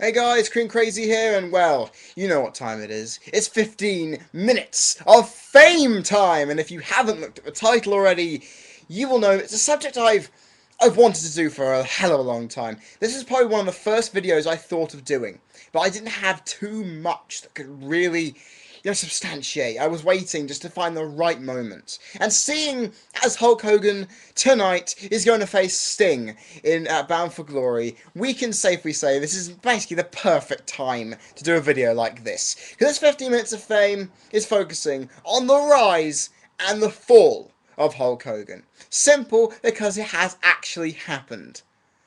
Hey guys, Cream Crazy here, and well, you know what time it is. It's 15 minutes of fame time, and if you haven't looked at the title already, you will know it's a subject I've wanted to do for a hell of a long time. This is probably one of the first videos I thought of doing, but I didn't have too much that could really substantiate. I was waiting just to find the right moment. And seeing as Hulk Hogan tonight is going to face Sting in Bound for Glory, we can safely say this is basically the perfect time to do a video like this. Because this 15 minutes of fame is focusing on the rise and the fall of Hulk Hogan. Simple because it has actually happened.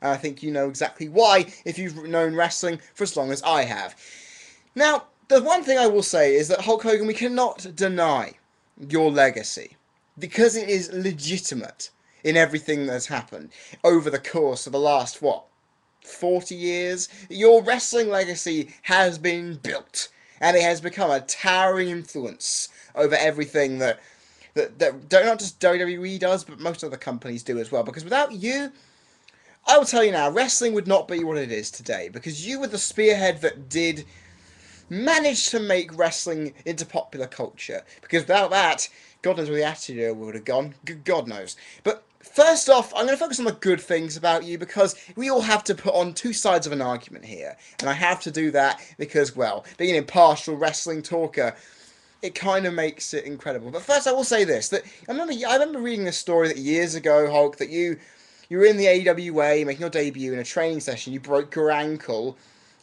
And I think you know exactly why if you've known wrestling for as long as I have. Now, the one thing I will say is that Hulk Hogan, we cannot deny your legacy because it is legitimate in everything that's happened over the course of the last, 40 years? Your wrestling legacy has been built and it has become a towering influence over everything that not just WWE does, but most other companies do as well. Because without you, I will tell you now, wrestling would not be what it is today. Because you were the spearhead that did managed to make wrestling into popular culture. Because without that, God knows where the Attitude Era would have gone. God knows. But first off, I'm going to focus on the good things about you because we all have to put on two sides of an argument here. And I have to do that because, well, being an impartial wrestling talker, it kind of makes it incredible. But first, I will say this: that I remember reading this story that years ago, Hulk, that you were in the AWA making your debut in a training session. You broke your ankle,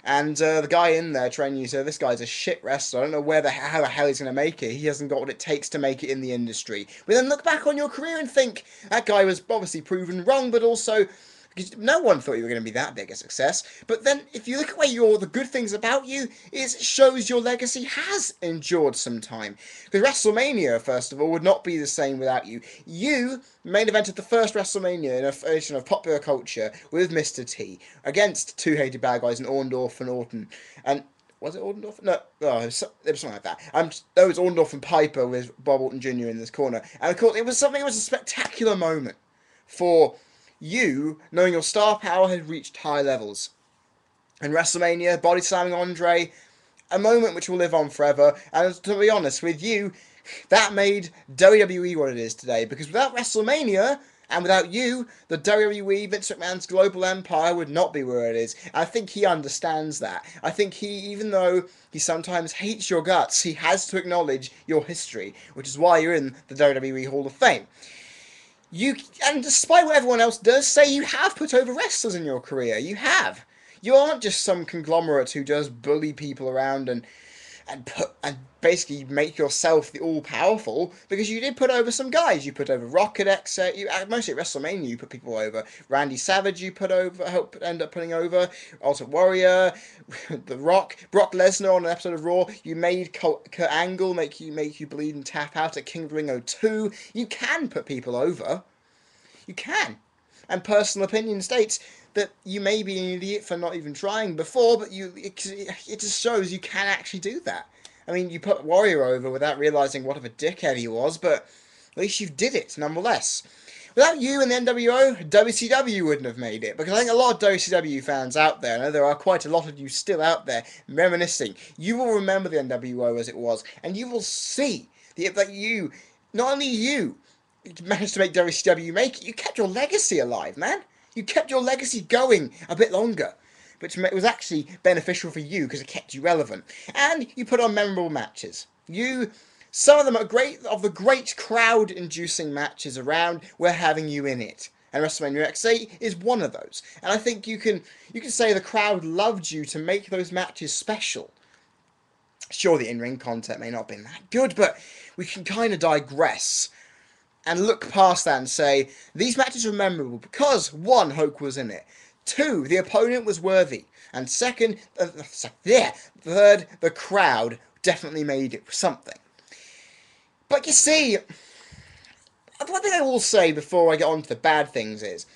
and the guy in there training you said, "This guy's a shit wrestler. I don't know how the hell he's going to make it. He hasn't got what it takes to make it in the industry." But then look back on your career and think that guy was obviously proven wrong, but also because no one thought you were going to be that big a success. But then, if you look at the good things about you, it shows your legacy has endured some time. Because WrestleMania, first of all, would not be the same without you. You main evented the first WrestleMania in a edition of popular culture with Mr. T against two hated bad guys in Orndorff and Orton. And was it Orndorff? No, it was something like that. It was Orndorff and Piper with Bob Orton Jr. in this corner. And of course, it was a spectacular moment for you, knowing your star power had reached high levels. And WrestleMania, body slamming Andre, a moment which will live on forever. And to be honest with you, that made WWE what it is today. Because without WrestleMania, and without you, the WWE, Vince McMahon's global empire, would not be where it is. I think he understands that. I think even though he sometimes hates your guts, he has to acknowledge your history, which is why you're in the WWE Hall of Fame. And despite what everyone else does say, you have put over wrestlers in your career. You have. You aren't just some conglomerate who just bully people around and basically make yourself the all powerful, because you did put over some guys. You put over Rock at X. Mostly at WrestleMania you put people over. Randy Savage you end up putting over. Ultimate Warrior, The Rock, Brock Lesnar on an episode of Raw. You made Kurt Angle make you bleed and tap out at King of the Ring 02. You can put people over. You can. And personal opinion states that you may be an idiot for not even trying before, but it just shows you can actually do that. I mean, you put Warrior over without realising what of a dickhead he was, but at least you did it nonetheless. Without you and the NWO, WCW wouldn't have made it, because I think a lot of WCW fans out there, I know there are quite a lot of you still out there reminiscing, you will remember the NWO as it was, and you will see that not only you managed to make WCW make it, you kept your legacy alive, man. You kept your legacy going a bit longer, which was actually beneficial for you because it kept you relevant. And you put on memorable matches. Some of them are great, of the great crowd-inducing matches around, we're having you in it. And WrestleMania X8 is one of those. And I think you can say the crowd loved you to make those matches special. Sure, the in-ring content may not have been that good, but we can kind of digress and look past that and say, these matches are memorable because, one, Hulk was in it. Two, the opponent was worthy. And third, the crowd definitely made it something. But you see, one thing I will say before I get on to the bad things is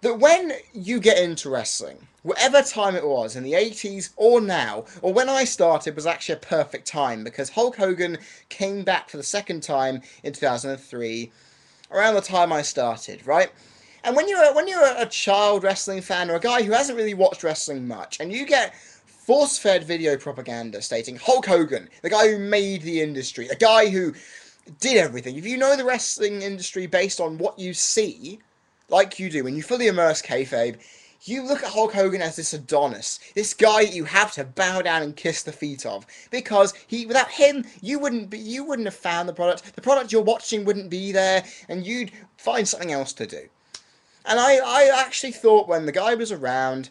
that when you get into wrestling, whatever time it was, in the 80s or now, or when I started, was actually a perfect time, because Hulk Hogan came back for the second time in 2003, around the time I started, right? And when you're a child wrestling fan or a guy who hasn't really watched wrestling much, and you get force-fed video propaganda stating Hulk Hogan, the guy who made the industry, the guy who did everything. If you know the wrestling industry based on what you see, like you do when you fully immerse kayfabe, you look at Hulk Hogan as this Adonis, this guy you have to bow down and kiss the feet of, because without him, you wouldn't have found the product. The product you're watching wouldn't be there, and you'd find something else to do. And I actually thought when the guy was around,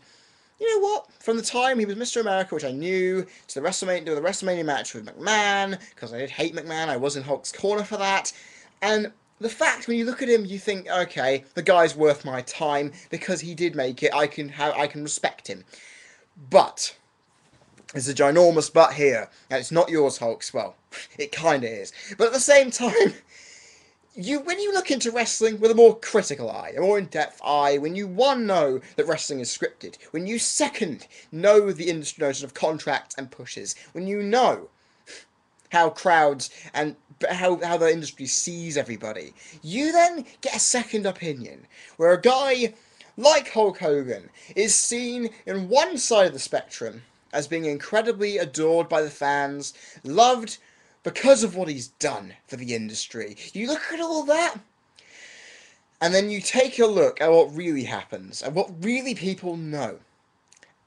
you know what? From the time he was Mr. America, which I knew, to the WrestleMania match with McMahon, because I did hate McMahon, I was in Hulk's corner for that, and the fact when you look at him, you think, okay, the guy's worth my time because he did make it. I can respect him, but there's a ginormous but here, and it's not yours, Hulks. Well, it kind of is, but at the same time. When you look into wrestling with a more critical eye, a more in-depth eye, when you one know that wrestling is scripted, when you second know the industry notion of contracts and pushes, when you know how crowds and how the industry sees everybody, you then get a second opinion where a guy like Hulk Hogan is seen in one side of the spectrum as being incredibly adored by the fans, loved because of what he's done for the industry. You look at all that, and then you take a look at what really happens, and what really people know.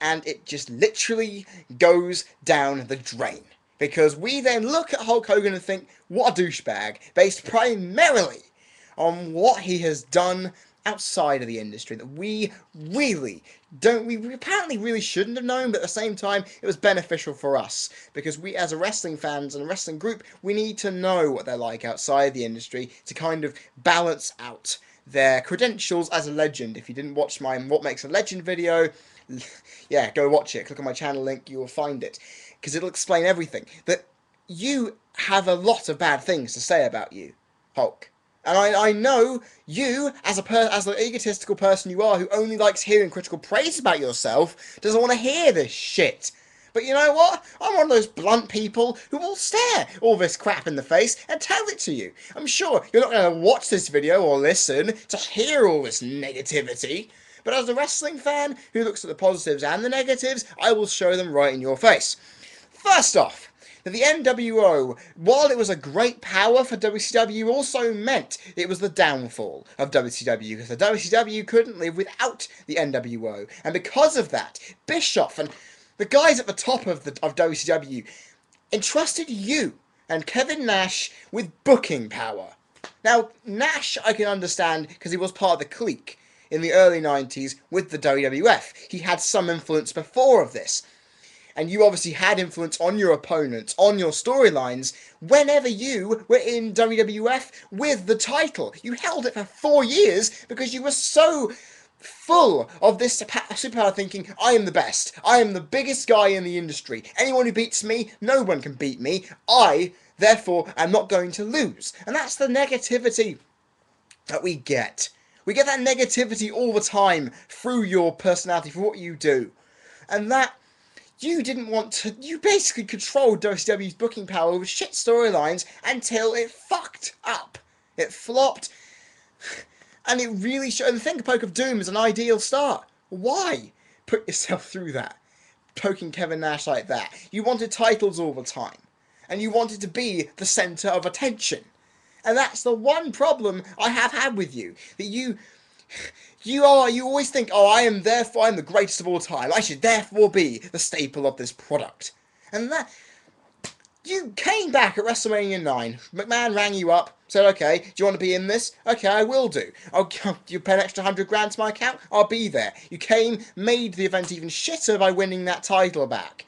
And it just literally goes down the drain. Because we then look at Hulk Hogan and think, what a douchebag, based primarily on what he has done outside of the industry that we apparently really shouldn't have known, but at the same time it was beneficial for us because we as a wrestling fans and a wrestling group, we need to know what they're like outside the industry to kind of balance out their credentials as a legend. If you didn't watch my What Makes a Legend video, yeah, go watch it. Click on my channel link, you will find it, because it'll explain everything. That you have a lot of bad things to say about you, Hulk. And I know you, as the egotistical person you are, who only likes hearing critical praise about yourself, doesn't want to hear this shit. But you know what? I'm one of those blunt people who will stare all this crap in the face and tell it to you. I'm sure you're not going to watch this video or listen to hear all this negativity. But as a wrestling fan who looks at the positives and the negatives, I will show them right in your face. First off, that the NWO, while it was a great power for WCW, also meant it was the downfall of WCW, because the WCW couldn't live without the NWO. And because of that, Bischoff and the guys at the top of WCW entrusted you and Kevin Nash with booking power. Now, Nash I can understand because he was part of the clique in the early 90s with the WWF. He had some influence before of this. And you obviously had influence on your opponents, on your storylines, whenever you were in WWF with the title. You held it for 4 years because you were so full of this superpower thinking, I am the best. I am the biggest guy in the industry. Anyone who beats me, no one can beat me. I, therefore, am not going to lose. And that's the negativity that we get. We get that negativity all the time through your personality, for what you do. And that you didn't want to. You basically controlled WCW's booking power with shit storylines until it fucked up. It flopped. And it really showed. The Think Poke of Doom is an ideal start. Why put yourself through that? Poking Kevin Nash like that. You wanted titles all the time. And you wanted to be the centre of attention. And that's the one problem I have had with you. That you always think, oh, I'm the greatest of all time. I should therefore be the staple of this product. And that, you came back at WrestleMania 9. McMahon rang you up, said, okay, do you want to be in this? Okay, I will do. You pay an extra $100,000 to my account? I'll be there. You came, made the event even shitter by winning that title back.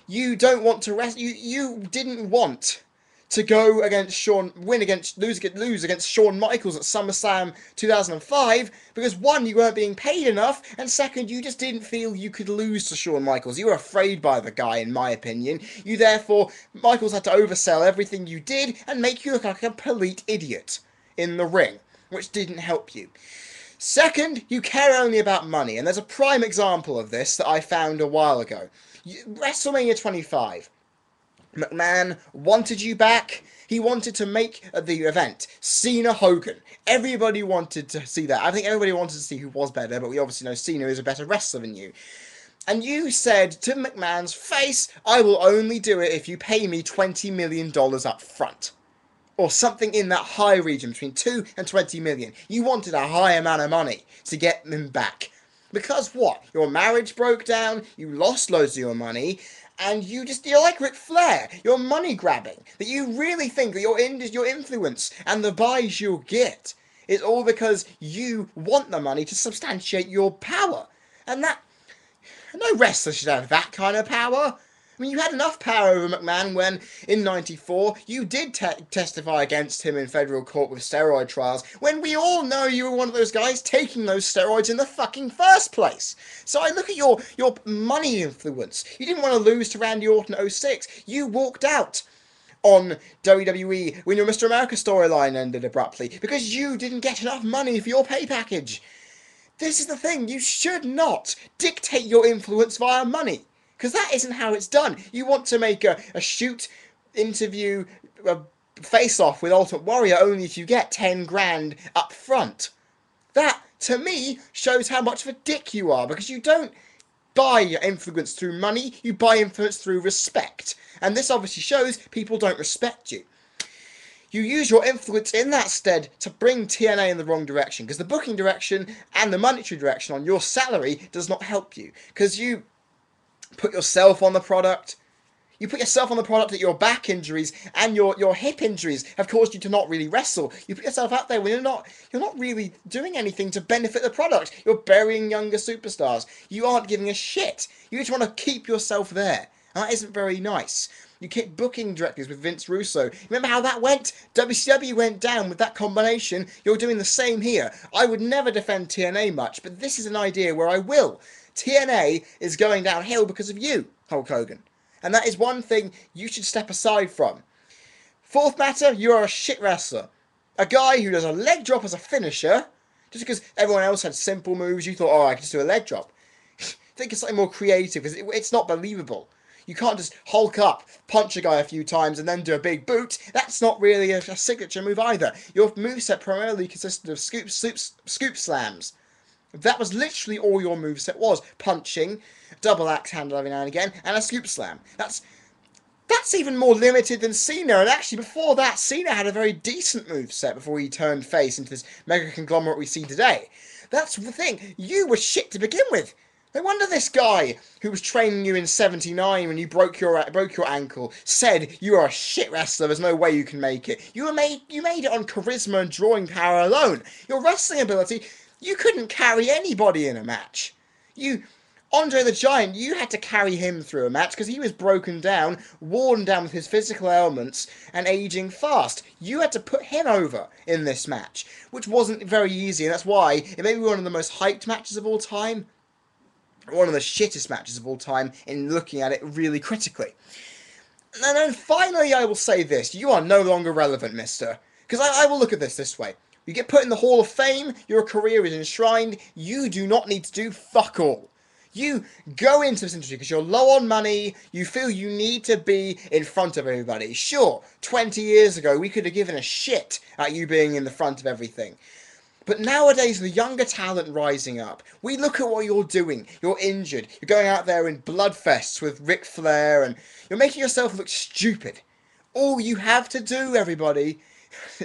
You don't want to you didn't want to go against lose against Shawn Michaels at SummerSlam 2005 because one, you weren't being paid enough, and second, you just didn't feel you could lose to Shawn Michaels. You were afraid by the guy, in my opinion. Michaels had to oversell everything you did and make you look like a complete idiot in the ring, which didn't help you. Second, you care only about money, and there's a prime example of this that I found a while ago. WrestleMania 25. McMahon wanted you back. He wanted to make the event Cena Hogan. Everybody wanted to see that. I think everybody wanted to see who was better, but we obviously know Cena is a better wrestler than you. And you said to McMahon's face, I will only do it if you pay me $20 million up front. Or something in that high region, between 2 and 20 million. You wanted a high amount of money to get him back. Because what? Your marriage broke down, you lost loads of your money, and you're like Ric Flair. You're money grabbing. That you really think that your influence and the buys you'll get is all because you want the money to substantiate your power. And that, no wrestler should have that kind of power. I mean, you had enough power over McMahon when, in '94, you did testify against him in federal court with steroid trials, when we all know you were one of those guys taking those steroids in the fucking first place. So I look at your money influence. You didn't want to lose to Randy Orton in '06. You walked out on WWE when your Mr. America storyline ended abruptly because you didn't get enough money for your pay package. This is the thing. You should not dictate your influence via money. Because that isn't how it's done. You want to make a shoot, interview, a face-off with Ultimate Warrior only if you get 10 grand up front. That, to me, shows how much of a dick you are. Because you don't buy influence through money, you buy influence through respect. And this obviously shows people don't respect you. You use your influence in that stead to bring TNA in the wrong direction. Because the booking direction and the monetary direction on your salary does not help you. Because you put yourself on the product. You put yourself on the product that your back injuries and your hip injuries have caused you to not really wrestle. You put yourself out there when you're not really doing anything to benefit the product. You're burying younger superstars. You aren't giving a shit. You just want to keep yourself there. And that isn't very nice. You keep booking directors with Vince Russo. Remember how that went? WCW went down with that combination. You're doing the same here. I would never defend TNA much, but this is an idea where I will. TNA is going downhill because of you, Hulk Hogan. And that is one thing you should step aside from. Fourth matter, you are a shit wrestler. A guy who does a leg drop as a finisher, just because everyone else had simple moves, you thought, oh, I can just do a leg drop. Think of something more creative, because it's not believable. You can't just Hulk up, punch a guy a few times, and then do a big boot. That's not really a signature move either. Your moveset primarily consisted of scoop slams. That was literally all your moveset was. Punching, double axe handle every now and again, and a scoop slam. That's even more limited than Cena. And actually, before that, Cena had a very decent moveset before he turned face into this mega conglomerate we see today. That's the thing. You were shit to begin with. No wonder this guy who was training you in '79 when you broke your ankle said you are a shit wrestler. There's no way you can make it. You made it on charisma and drawing power alone. Your wrestling ability. You couldn't carry anybody in a match. Andre the Giant, you had to carry him through a match because he was broken down, worn down with his physical ailments, and aging fast. You had to put him over in this match, which wasn't very easy, and that's why it may be one of the most hyped matches of all time, one of the shittest matches of all time in looking at it really critically. And then finally I will say this, you are no longer relevant, mister. Because I will look at this way. You get put in the Hall of Fame, your career is enshrined, you do not need to do fuck all. You go into this industry because you're low on money, you feel you need to be in front of everybody. Sure, 20 years ago we could have given a shit at you being in the front of everything. But nowadays, the younger talent rising up, we look at what you're doing. You're injured. You're going out there in bloodfests with Ric Flair, and you're making yourself look stupid. All you have to do, everybody,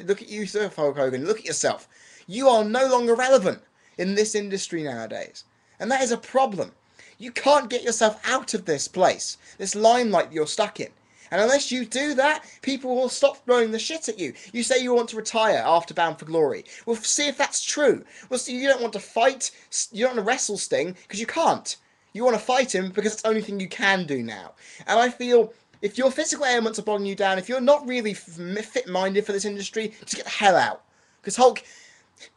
look at you, Sir Hulk Hogan. Look at yourself. You are no longer relevant in this industry nowadays. And that is a problem. You can't get yourself out of this place, this limelight you're stuck in. And unless you do that, people will stop throwing the shit at you. You say you want to retire after Bound for Glory. Well, see if that's true. Well, see, you don't want to fight, you don't want to wrestle Sting, because you can't. You want to fight him because it's the only thing you can do now. And I feel, if your physical ailments are bogging you down, if you're not really fit-minded for this industry, just get the hell out. Because Hulk,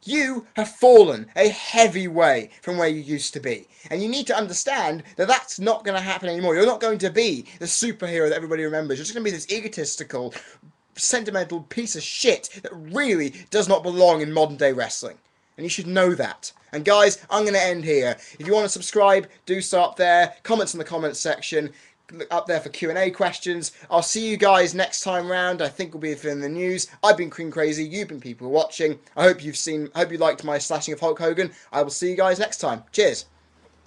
you have fallen a heavy way from where you used to be. And you need to understand that that's not going to happen anymore. You're not going to be the superhero that everybody remembers. You're just going to be this egotistical, sentimental piece of shit that really does not belong in modern day wrestling. And you should know that. And guys, I'm going to end here. If you want to subscribe, do so up there. Comments in the comments section. look up there for Q&A questions. I'll see you guys next time round. I think we'll be in the news. I've been Cream Crazy. You've been people watching. I hope you liked my slashing of Hulk Hogan. I will see you guys next time. Cheers.